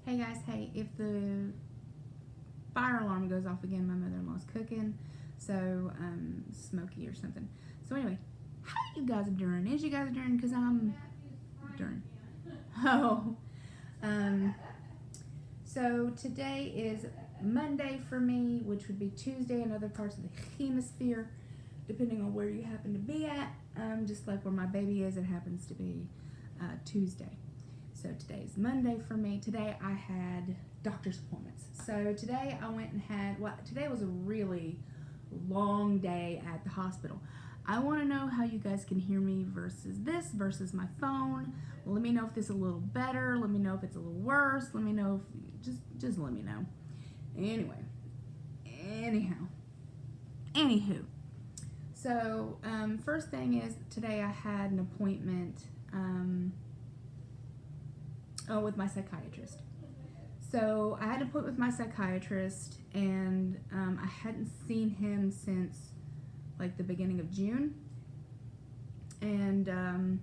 Hey guys, hey, if the fire alarm goes off again, my mother-in-law's cooking, so smoky or something. So anyway, how you guys doing? Is you guys doing? Because I'm doing. Oh, um, so today is Monday for me, which would be Tuesday in other parts of the hemisphere, depending on where you happen to be at. Just like where my baby is, it happens to be Tuesday. So today's Monday for me. Today I had doctor's appointments. So today I went and had, today was a really long day at the hospital. I want to know how you guys can hear me versus my phone. Let me know if this is a little better. Let me know if it's a little worse. Let me know if, just let me know. Anyway, anywho. So first thing is today I had an appointment with my psychiatrist. So I had an appointment with my psychiatrist, and I hadn't seen him since like the beginning of June, and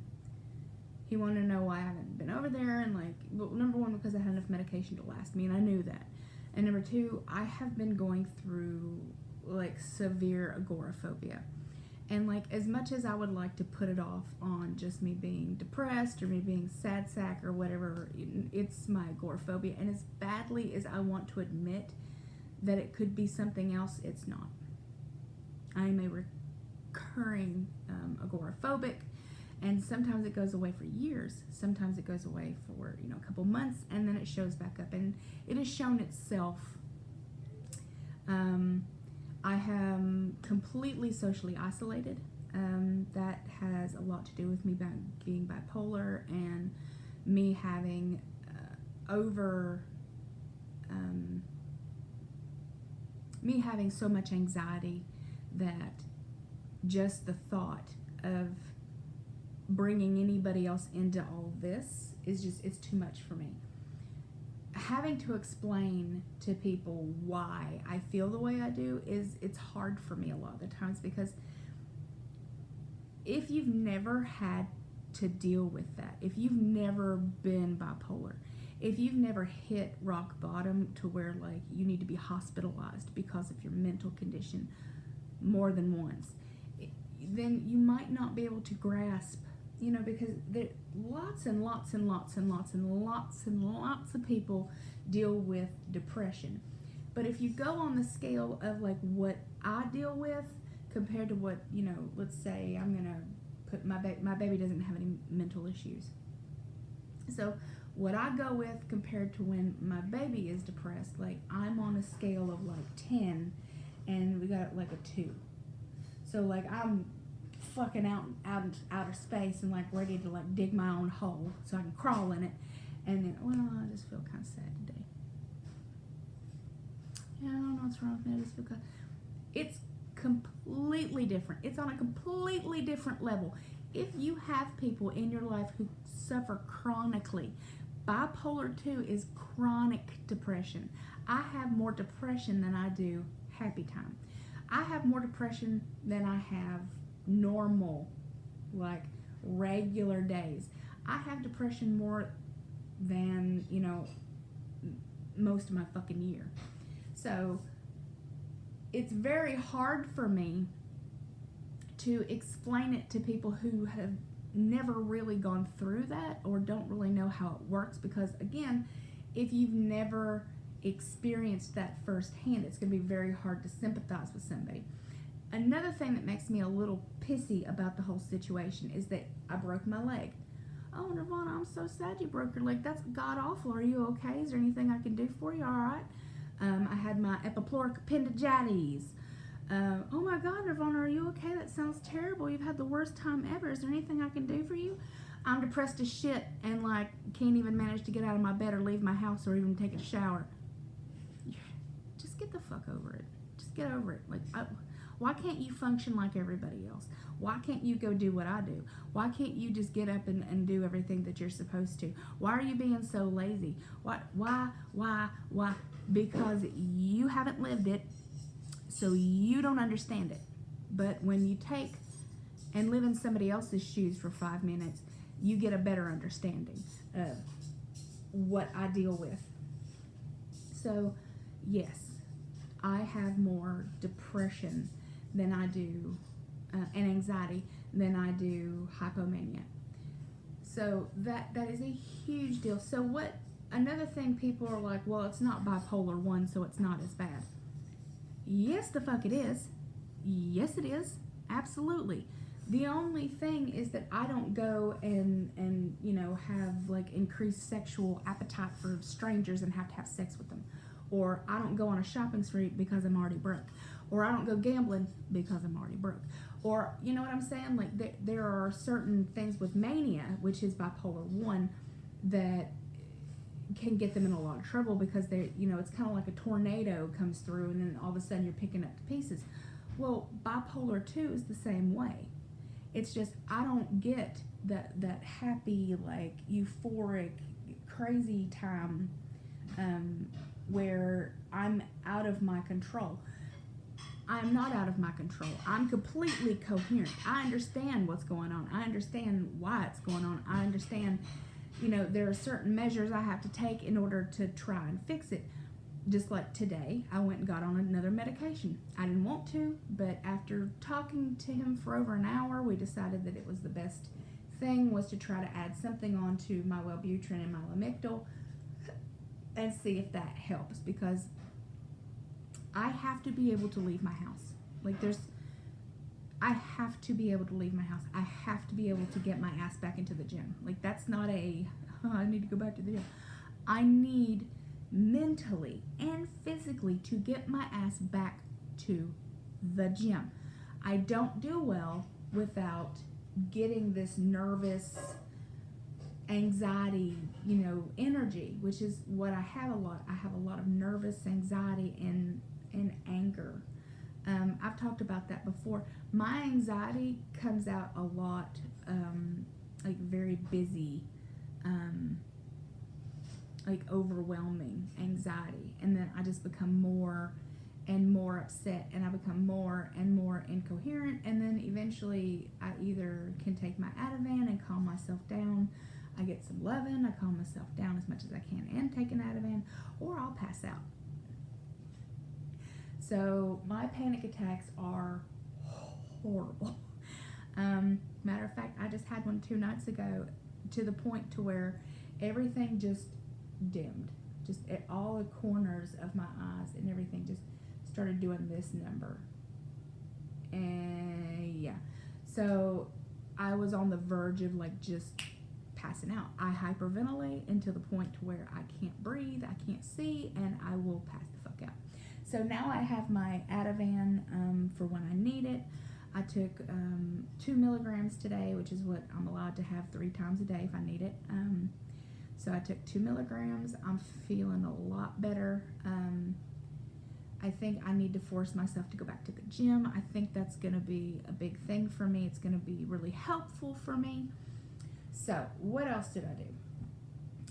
he wanted to know why I haven't been over there, and like, well, number one, because I had enough medication to last me, and I knew that, and number two, I have been going through like severe agoraphobia. And like, as much as I would like to put it off on just me being depressed or me being sad sack or whatever, it's my agoraphobia. And as badly as I want to admit that it could be something else, it's not. I am a recurring agoraphobic, and sometimes it goes away for years. Sometimes it goes away for a couple months, and then it shows back up, and it has shown itself. I am completely socially isolated. That has a lot to do with me being bipolar and me having me having so much anxiety that just the thought of bringing anybody else into all this it's too much for me. Having to explain to people why I feel the way I do it's hard for me a lot of the times, because if you've never had to deal with that, if you've never been bipolar, if you've never hit rock bottom to where like you need to be hospitalized because of your mental condition more than once, then you might not be able to grasp, because there lots and lots and lots and lots and lots and lots of people deal with depression. But if you go on the scale of like what I deal with compared to what, let's say I'm gonna put my baby doesn't have any mental issues. So what I go with compared to when my baby is depressed, like I'm on a scale of like 10 and we got like a 2. So like I'm fucking out in outer space and like ready to like dig my own hole so I can crawl in it, and then I just feel kind of sad today. Yeah, I don't know what's wrong with me. I just feel kind of, it's completely different. It's on a completely different level. If you have people in your life who suffer chronically, bipolar 2 is chronic depression. I have more depression than I do happy time. I have more depression than I have normal, like regular days. I have depression more than most of my fucking year. So it's very hard for me to explain it to people who have never really gone through that or don't really know how it works, because again, if you've never experienced that firsthand, it's going to be very hard to sympathize with somebody. Another thing that makes me a little pissy about the whole situation is that I broke my leg. Oh, Nirvana, I'm so sad you broke your leg. That's god awful. Are you okay? Is there anything I can do for you? All right. I had my epiploric appendicitis. Oh my God, Nirvana, are you okay? That sounds terrible. You've had the worst time ever. Is there anything I can do for you? I'm depressed as shit and like can't even manage to get out of my bed or leave my house or even take a shower. Just get the fuck over it. Just get over it. Like, why can't you function like everybody else? Why can't you go do what I do? Why can't you just get up and do everything that you're supposed to? Why are you being so lazy? Why? Because you haven't lived it, so you don't understand it. But when you take and live in somebody else's shoes for 5 minutes, you get a better understanding of what I deal with. So, yes, I have more depression than I do, and anxiety than I do hypomania. So that is a huge deal. So another thing, people are like, well, it's not bipolar 1, so it's not as bad. Yes, the fuck it is. Yes, it is. Absolutely. The only thing is that I don't go and have like increased sexual appetite for strangers and have to have sex with them. Or I don't go on a shopping spree because I'm already broke. Or I don't go gambling because I'm already broke. Or, you know what I'm saying? Like, there are certain things with mania, which is bipolar 1, that can get them in a lot of trouble because it's kind of like a tornado comes through and then all of a sudden you're picking up the pieces. Well, bipolar 2 is the same way. It's just I don't get that happy, like, euphoric, crazy time where I'm out of my control. I'm not out of my control. I'm completely coherent. I understand what's going on. I understand why it's going on. I understand, there are certain measures I have to take in order to try and fix it. Just like today, I went and got on another medication. I didn't want to, but after talking to him for over an hour, we decided that it was the best thing was to try to add something onto my Wellbutrin and my Lamictal and see if that helps, because I have to be able to leave my house. I have to be able to leave my house. I have to be able to get my ass back into the gym. Like, that's not I need to go back to the gym. I need mentally and physically to get my ass back to the gym. I don't do well without getting this nervous anxiety, energy, which is what I have a lot. I have a lot of nervous anxiety and anger. I've talked about that before. My anxiety comes out a lot, like very busy, like overwhelming anxiety, and then I just become more and more upset, and I become more and more incoherent, and then eventually I either can take my Ativan and calm myself down. I get some loving, I calm myself down as much as I can and take an Ativan, or I'll pass out. So my panic attacks are horrible. Matter of fact, I just had one 2 nights ago, to the point to where everything just dimmed. Just at all the corners of my eyes and everything just started doing this number. And yeah. So I was on the verge of like just passing out. I hyperventilate until the point to where I can't breathe, I can't see, and I will pass the fuck out. So now I have my Ativan for when I need it. I took 2 milligrams today, which is what I'm allowed to have 3 times a day if I need it. So I took 2 milligrams. I'm feeling a lot better. I think I need to force myself to go back to the gym. I think that's going to be a big thing for me. It's going to be really helpful for me. So what else did I do?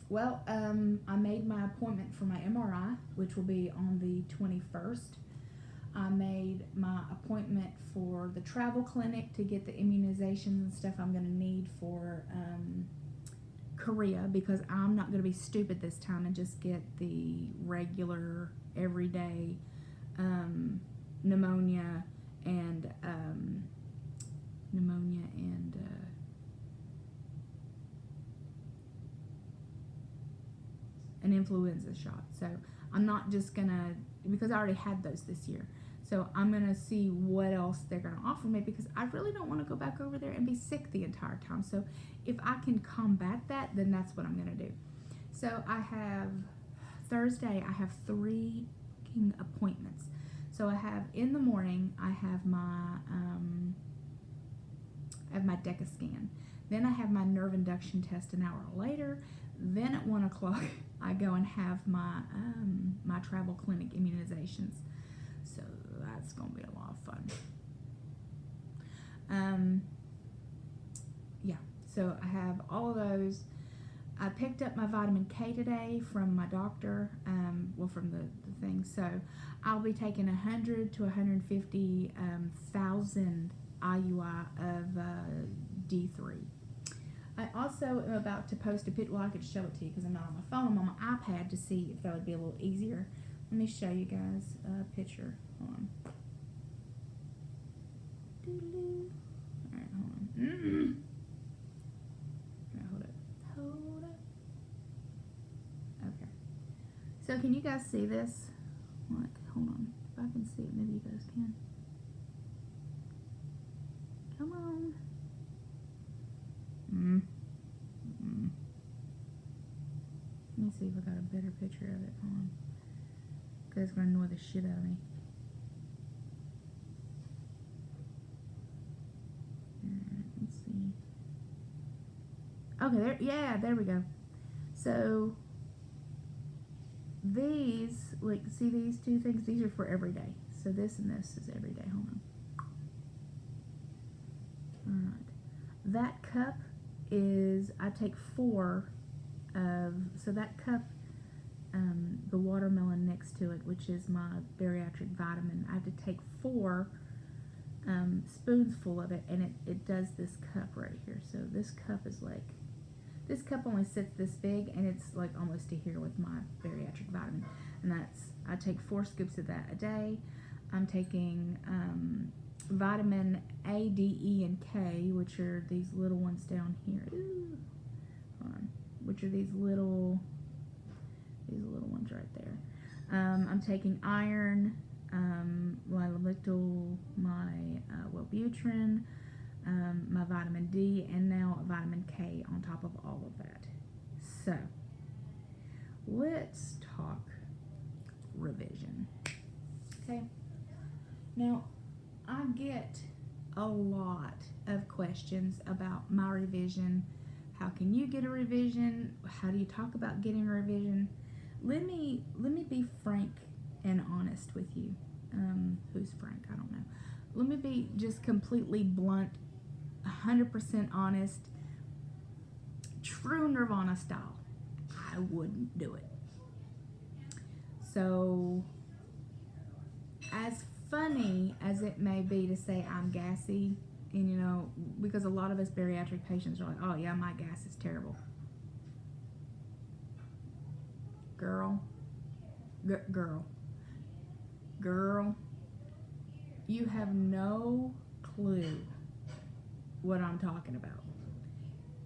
Well, I made my appointment for my MRI, which will be on the 21st. I made my appointment for the travel clinic to get the immunizations and stuff I'm going to need for Korea, because I'm not going to be stupid this time and just get the regular, everyday pneumonia and an influenza shot. So I'm not just gonna, because I already had those this year, so I'm gonna see what else they're gonna offer me, because I really don't want to go back over there and be sick the entire time. So if I can combat that, then that's what I'm gonna do. So I have Thursday, I have 3 appointments. So I have in the morning, I have my DECA scan. Then I have my nerve induction test an hour later. Then at 1 o'clock, I go and have my my travel clinic immunizations. So that's gonna be a lot of fun. Yeah. So I have all of those. I picked up my vitamin K today from my doctor. From the thing. So I'll be taking 100 to 150,000 IUI of D3. I also am about to post a picture. Well, I could show it to you because I'm not on my phone. I'm on my iPad to see if that would be a little easier. Let me show you guys a picture. Hold on. Alright, hold on. Right, hold up. Hold up. Okay. So can you guys see this? Like, hold on. If I can see it, maybe you guys can. Come on. Let me see if I got a better picture of it. Hold on. Because it's going to annoy the shit out of me. Let's see. Okay, there. Yeah, there we go. So these, like, see these two things? These are for every day. So this and this is every day. Hold on. Alright. That cup is, I take 4 of, so that cup, the watermelon next to it, which is my bariatric vitamin, I have to take 4 spoonsful of it, and it does this cup right here. So this cup is like, this cup only sits this big, and it's like almost to here with my bariatric vitamin. And that's, I take 4 scoops of that a day. I'm taking vitamin A, D, E, and K, which are these little ones down here. Ooh, hold on. Which are these little ones right there. I'm taking iron, my Lamictal, my Wellbutrin, my vitamin D, and now vitamin K on top of all of that. So, let's talk revision. Okay. Now, I get a lot of questions about my revision. How can you get a revision? How do you talk about getting a revision? Let me be frank and honest with you. Who's frank? I don't know. Let me be just completely blunt, 100% honest, true Nirvana style. I wouldn't do it. So, as funny as it may be to say I'm gassy, and you know, because a lot of us bariatric patients are like, oh yeah, my gas is terrible. Girl, you have no clue what I'm talking about.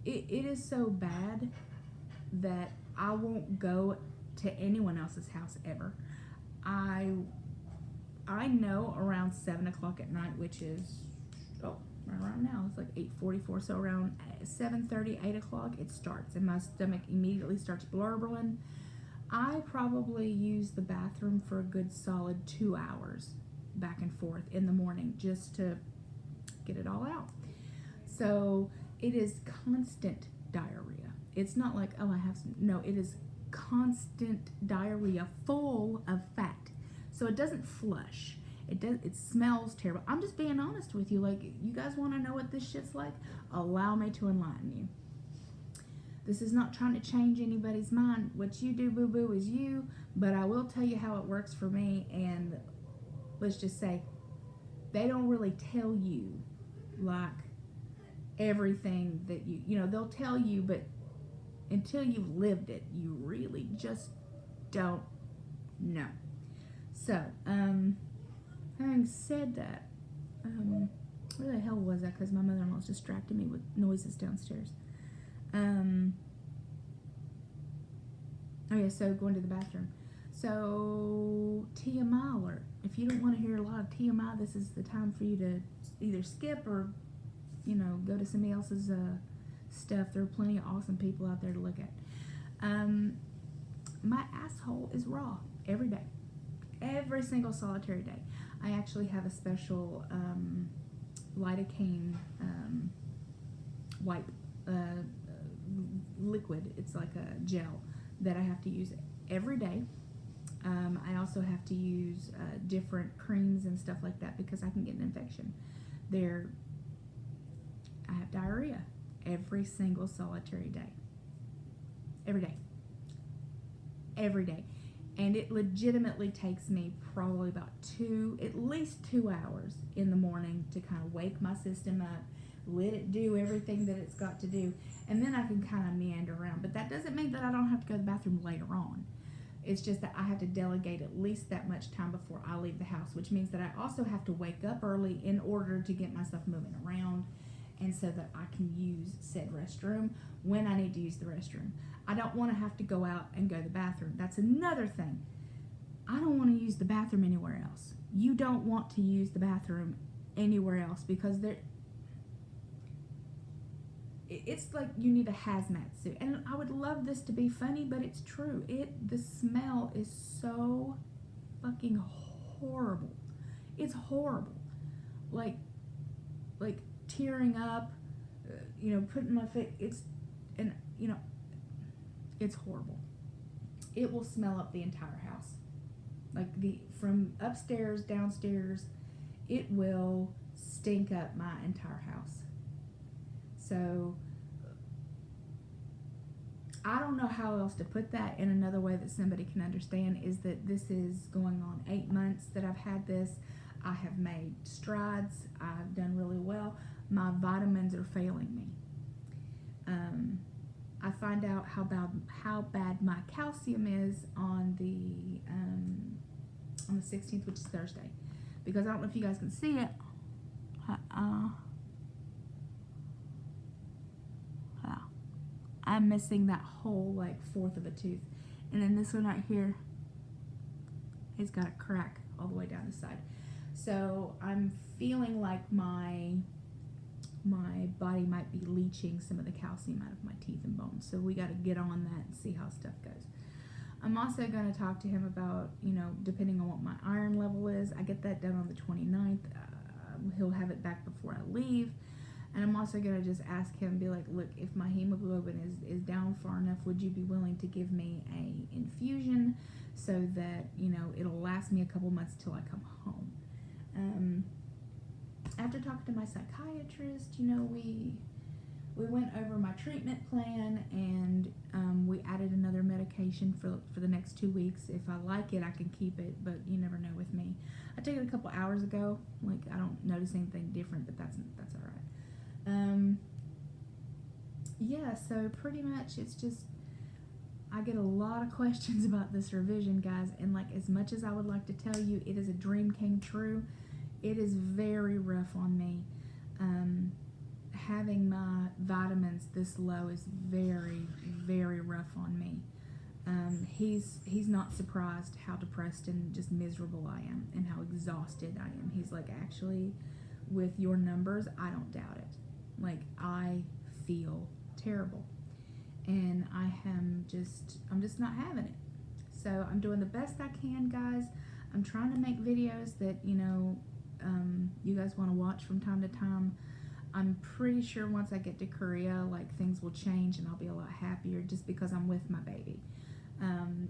It is so bad that I won't go to anyone else's house ever. I know around 7 o'clock at night, which is, right around now, it's like 8:44, so around 7:30, 8 o'clock, it starts, and my stomach immediately starts blurbling. I probably use the bathroom for a good solid 2 hours back and forth in the morning just to get it all out. So it is constant diarrhea. It's not like, oh, I have some, no, it is constant diarrhea full of fat. So it doesn't flush. It smells terrible. I'm just being honest with you. Like, you guys want to know what this shit's like? Allow me to enlighten you. This is not trying to change anybody's mind. What you do, boo-boo, is you. But I will tell you how it works for me. And let's just say, they don't really tell you, like, everything that you know, they'll tell you, but until you've lived it, you really just don't know. So, having said that, where the hell was I? Because my mother-in-law's distracted me with noises downstairs. Oh yeah, so going to the bathroom. So, TMI alert. If you don't want to hear a lot of TMI, this is the time for you to either skip or, you know, go to somebody else's stuff. There are plenty of awesome people out there to look at. My asshole is raw every day. Every single solitary day. I actually have a special lidocaine wipe liquid. It's like a gel that I have to use every day. I also have to use different creams and stuff like that because I can get an infection. I have diarrhea every single solitary day. Every day. Every day. And it legitimately takes me probably about at least 2 hours in the morning to kind of wake my system up, let it do everything that it's got to do, and then I can kind of meander around. But that doesn't mean that I don't have to go to the bathroom later on. It's just that I have to delegate at least that much time before I leave the house, which means that I also have to wake up early in order to get myself moving around, and so that I can use said restroom when I need to use the restroom. I don't want to have to go out and go to the bathroom. That's another thing. I don't want to use the bathroom anywhere else. You don't want to use the bathroom anywhere else because it's like you need a hazmat suit. And I would love this to be funny, but it's true. The smell is so fucking horrible. It's horrible. Like tearing up, putting my face, it's horrible. It will smell up the entire house. Like from upstairs, downstairs, it will stink up my entire house. So I don't know how else to put that in another way that somebody can understand, is that this is going on 8 months that I've had this. I have made strides. I've done really well. My vitamins are failing me. I find out how bad my calcium is on the 16th, which is Thursday, because I don't know if you guys can see it. I'm missing that whole like fourth of a tooth, and then this one right here, it's got a crack all the way down the side. So I'm feeling like my body might be leaching some of the calcium out of my teeth and bones. So we got to get on that and see how stuff goes. I'm also going to talk to him about, depending on what my iron level is. I get that done on the 29th. He'll have it back before I leave. And I'm also going to just ask him, be like, look, if my hemoglobin is down far enough, would you be willing to give me a infusion so that, it'll last me a couple months till I come home. After talking to my psychiatrist, we went over my treatment plan, and we added another medication for the next 2 weeks. If I like it, I can keep it, but you never know with me. I took it a couple hours ago. Like, I don't notice anything different, but that's all right. Yeah, so pretty much it's just, I get a lot of questions about this revision, guys, and like, as much as I would like to tell you it is a dream came true, it is very rough on me. Having my vitamins this low is very, very rough on me. He's not surprised how depressed and just miserable I am and how exhausted I am. He's like, actually, with your numbers, I don't doubt it. Like, I feel terrible, and I'm just not having it. So I'm doing the best I can, guys. I'm trying to make videos that, you guys want to watch from time to time. I'm pretty sure once I get to Korea, like, things will change and I'll be a lot happier just because I'm with my baby.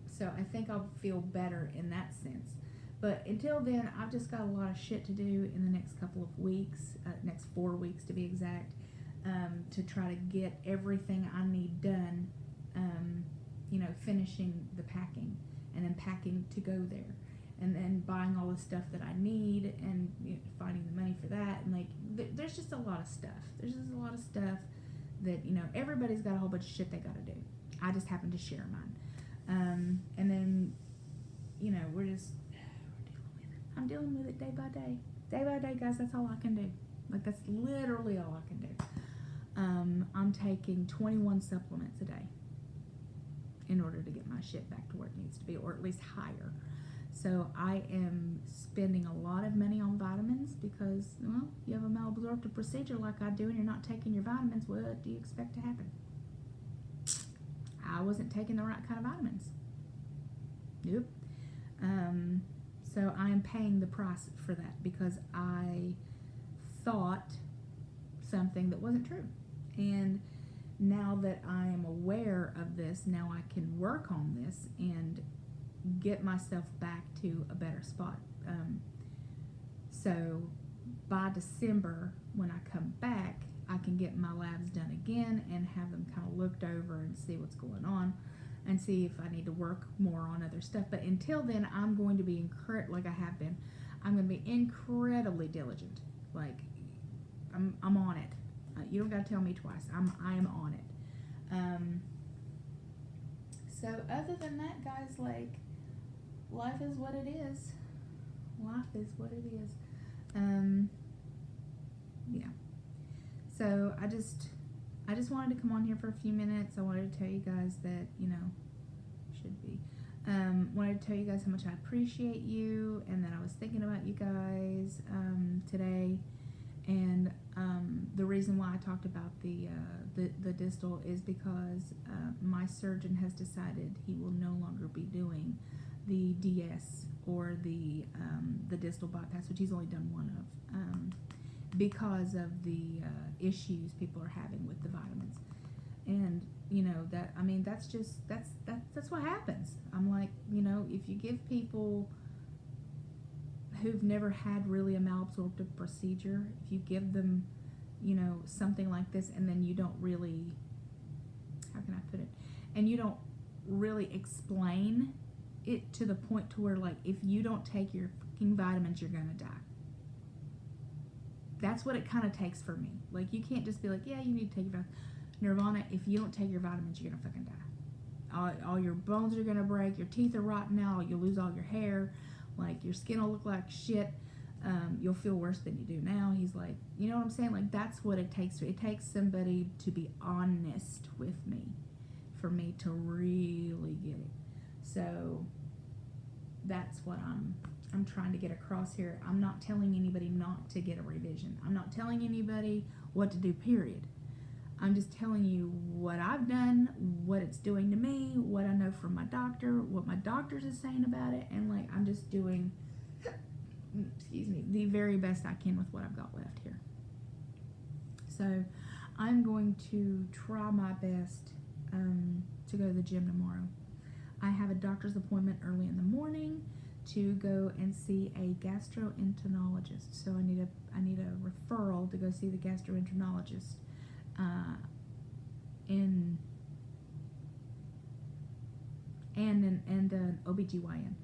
So I think I'll feel better in that sense. But until then, I've just got a lot of shit to do in the next couple of weeks, next 4 weeks to be exact, to try to get everything I need done, finishing the packing and then packing to go there. And then buying all the stuff that I need and finding the money for that. And like, there's just a lot of stuff. There's just a lot of stuff that, everybody's got a whole bunch of shit they got to do. I just happen to share mine. And then, I'm dealing with it day by day. Day by day, guys, that's all I can do. Like, that's literally all I can do. I'm taking 21 supplements a day in order to get my shit back to where it needs to be, or at least higher. So I am spending a lot of money on vitamins because, well, you have a malabsorptive procedure like I do and you're not taking your vitamins. What do you expect to happen? I wasn't taking the right kind of vitamins. Nope. So I am paying the price for that because I thought something that wasn't true. And now that I am aware of this, now I can work on this and get myself back to a better spot. So by December, when I come back, I can get my labs done again and have them kind of looked over and see what's going on and see if I need to work more on other stuff. But until then, I'm going to be like I have been. I'm going to be incredibly diligent. Like, I'm on it. You don't got to tell me twice. I am on it. So other than that, guys, like, life is what it is. Life is what it is. Yeah. So I just wanted to come on here for a few minutes. I wanted to tell you guys that, should be. Wanted to tell you guys how much I appreciate you, and that I was thinking about you guys today. And the reason why I talked about the distal is because my surgeon has decided he will no longer be doing the DS or the distal bypass, which he's only done one of, because of the issues people are having with the vitamins. And that's what happens. I'm like, if you give people who've never had really a malabsorptive procedure, if you give them, something like this, and then you don't really, how can I put it, and you don't really explain it to the point to where, like, if you don't take your fucking vitamins, you're gonna die. That's what it kind of takes for me. Like, you can't just be like, yeah, you need to take your vitamins. Nirvana, if you don't take your vitamins, you're gonna fucking die. All your bones are gonna break, your teeth are rotten out, you'll lose all your hair, like, your skin will look like shit, you'll feel worse than you do now. He's like, you know what I'm saying? Like, that's what it takes. It takes somebody to be honest with me for me to really get it. So that's what I'm trying to get across here. I'm not telling anybody not to get a revision. I'm not telling anybody what to do, period. I'm just telling you what I've done, what it's doing to me, what I know from my doctor, what my doctors is saying about it, and, like, I'm just doing, the very best I can with what I've got left here. So I'm going to try my best to go to the gym tomorrow. I have a doctor's appointment early in the morning to go and see a gastroenterologist. So I need a referral to go see the gastroenterologist and an OBGYN.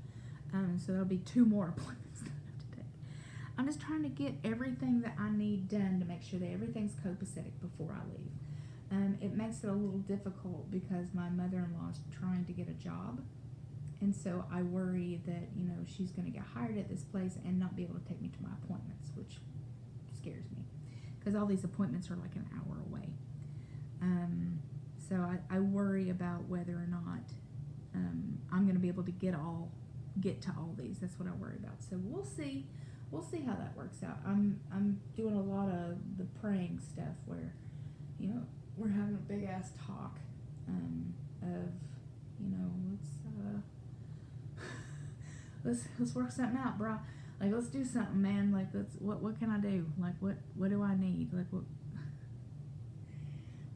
So there'll be 2 more appointments that I have to take. I'm just trying to get everything that I need done to make sure that everything's copacetic before I leave. It makes it a little difficult because my mother-in-law is trying to get a job, and so I worry that, she's going to get hired at this place and not be able to take me to my appointments, which scares me because all these appointments are like an hour away. So I worry about whether or not I'm going to be able to get to all these. That's what I worry about. So we'll see how that works out. I'm doing a lot of the praying stuff where, we're having a big ass talk of, let's work something out, bro. Like, let's do something, man. Like, what can I do? Like, what do I need? Like, what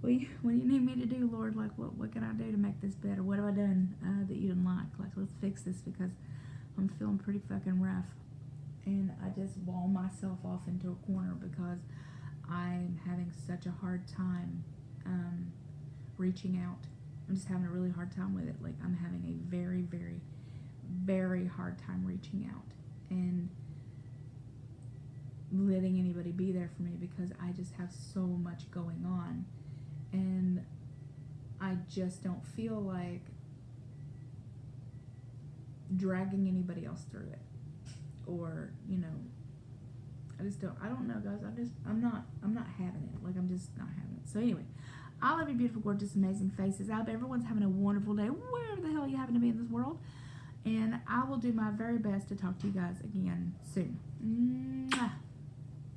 do you need me to do, Lord? Like, what can I do to make this better? What have I done that you didn't like? Like, let's fix this because I'm feeling pretty fucking rough. And I just wall myself off into a corner because I'm having such a hard time reaching out. I'm just having a really hard time with it. Like, I'm having a very, very, very hard time reaching out and letting anybody be there for me because I just have so much going on, and I just don't feel like dragging anybody else through it, or I don't know, guys. I'm not having it. Like, I'm just not having it. So anyway, I love you, beautiful, gorgeous, amazing faces. I hope everyone's having a wonderful day wherever the hell you happen to be in this world, and I will do my very best to talk to you guys again soon.